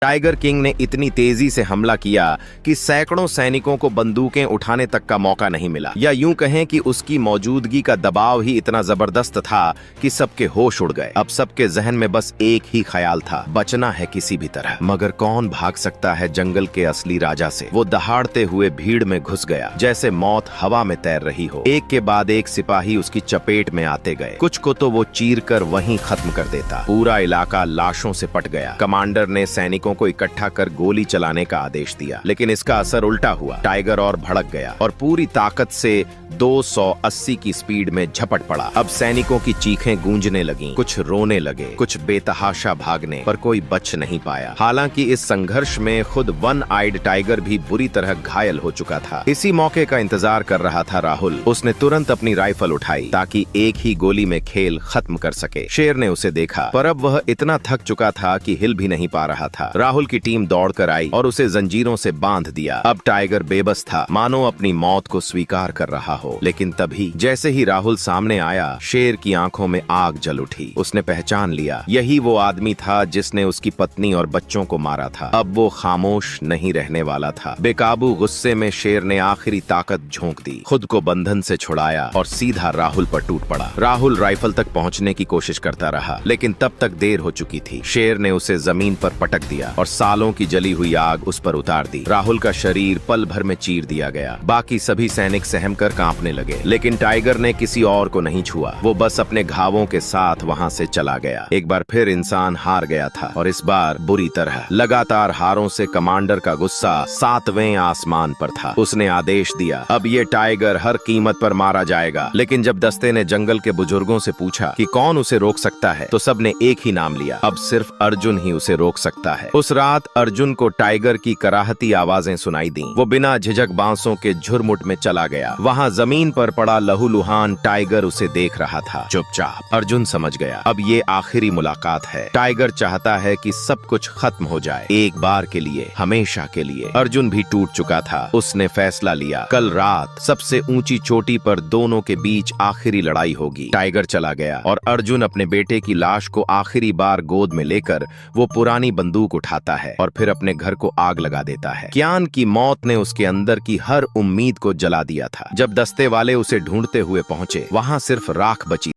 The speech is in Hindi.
टाइगर किंग ने इतनी तेजी से हमला किया कि सैकड़ों सैनिकों को बंदूकें उठाने तक का मौका नहीं मिला, या यूं कहें कि उसकी मौजूदगी का दबाव ही इतना जबरदस्त था कि सबके होश उड़ गए। अब सबके जहन में बस एक ही ख्याल था, बचना है किसी भी तरह। मगर कौन भाग सकता है जंगल के असली राजा से? वो दहाड़ते हुए भीड़ में घुस गया, जैसे मौत हवा में तैर रही हो। एक के बाद एक सिपाही उसकी चपेट में आते गए, कुछ को तो वो चीर कर वहीं खत्म कर देता। पूरा इलाका लाशों से पट गया। कमांडर ने सैनिकों को इकट्ठा कर गोली चलाने का आदेश दिया, लेकिन इसका असर उल्टा हुआ। टाइगर और भड़क गया और पूरी ताकत से 280 की स्पीड में झपट पड़ा। अब सैनिकों की चीखें गूंजने लगीं, कुछ रोने लगे, कुछ बेतहाशा भागने, पर कोई बच नहीं पाया। हालांकि इस संघर्ष में खुद वन आइड टाइगर भी बुरी तरह घायल हो चुका था। इसी मौके का इंतजार कर रहा था राहुल। उसने तुरंत अपनी राइफल उठाई ताकि एक ही गोली में खेल खत्म कर सके। शेर ने उसे देखा, पर अब वह इतना थक चुका था कि हिल भी नहीं पा रहा था। राहुल की टीम दौड़कर आई और उसे जंजीरों से बांध दिया। अब टाइगर बेबस था, मानो अपनी मौत को स्वीकार कर रहा हो। लेकिन तभी जैसे ही राहुल सामने आया, शेर की आंखों में आग जल उठी। उसने पहचान लिया, यही वो आदमी था जिसने उसकी पत्नी और बच्चों को मारा था। अब वो खामोश नहीं रहने वाला था। बेकाबू गुस्से में शेर ने आखिरी ताकत झोंक दी, खुद को बंधन से छुड़ाया और सीधा राहुल पर टूट पड़ा। राहुल राइफल तक पहुंचने की कोशिश करता रहा, लेकिन तब तक देर हो चुकी थी। शेर ने उसे जमीन पर पटक दिया और सालों की जली हुई आग उस पर उतार दी। राहुल का शरीर पल भर में चीर दिया गया। बाकी सभी सैनिक सहम कर कांपने लगे, लेकिन टाइगर ने किसी और को नहीं छुआ। वो बस अपने घावों के साथ वहां से चला गया। एक बार फिर इंसान हार गया था, और इस बार बुरी तरह। लगातार हारों से कमांडर का गुस्सा 7वें आसमान पर था। उसने आदेश दिया, अब ये टाइगर हर कीमत पर मारा जाएगा। लेकिन जब दस्ते ने जंगल के बुजुर्गों से पूछा कि कौन उसे रोक सकता है, तो सबने एक ही नाम लिया, अब सिर्फ अर्जुन ही उसे रोक सकता है। उस रात अर्जुन को टाइगर की कराहती आवाजें सुनाई दी। वो बिना झिझक बांसों के झुरमुट में चला गया। वहां जमीन पर पड़ा लहूलुहान टाइगर उसे देख रहा था, चुपचाप। अर्जुन समझ गया, अब ये आखिरी मुलाकात है। टाइगर चाहता है कि सब कुछ खत्म हो जाए, एक बार के लिए, हमेशा के लिए। अर्जुन भी टूट चुका था। उसने फैसला लिया, कल रात सबसे ऊंची चोटी पर दोनों के बीच आखिरी लड़ाई होगी। टाइगर चला गया और अर्जुन अपने बेटे की लाश को आखिरी बार गोद में लेकर वो पुरानी बंदूक उठाता है और फिर अपने घर को आग लगा देता है। कियान की मौत ने उसके अंदर की हर उम्मीद को जला दिया था। जब दस्ते वाले उसे ढूंढते हुए पहुंचे, वहां सिर्फ राख बची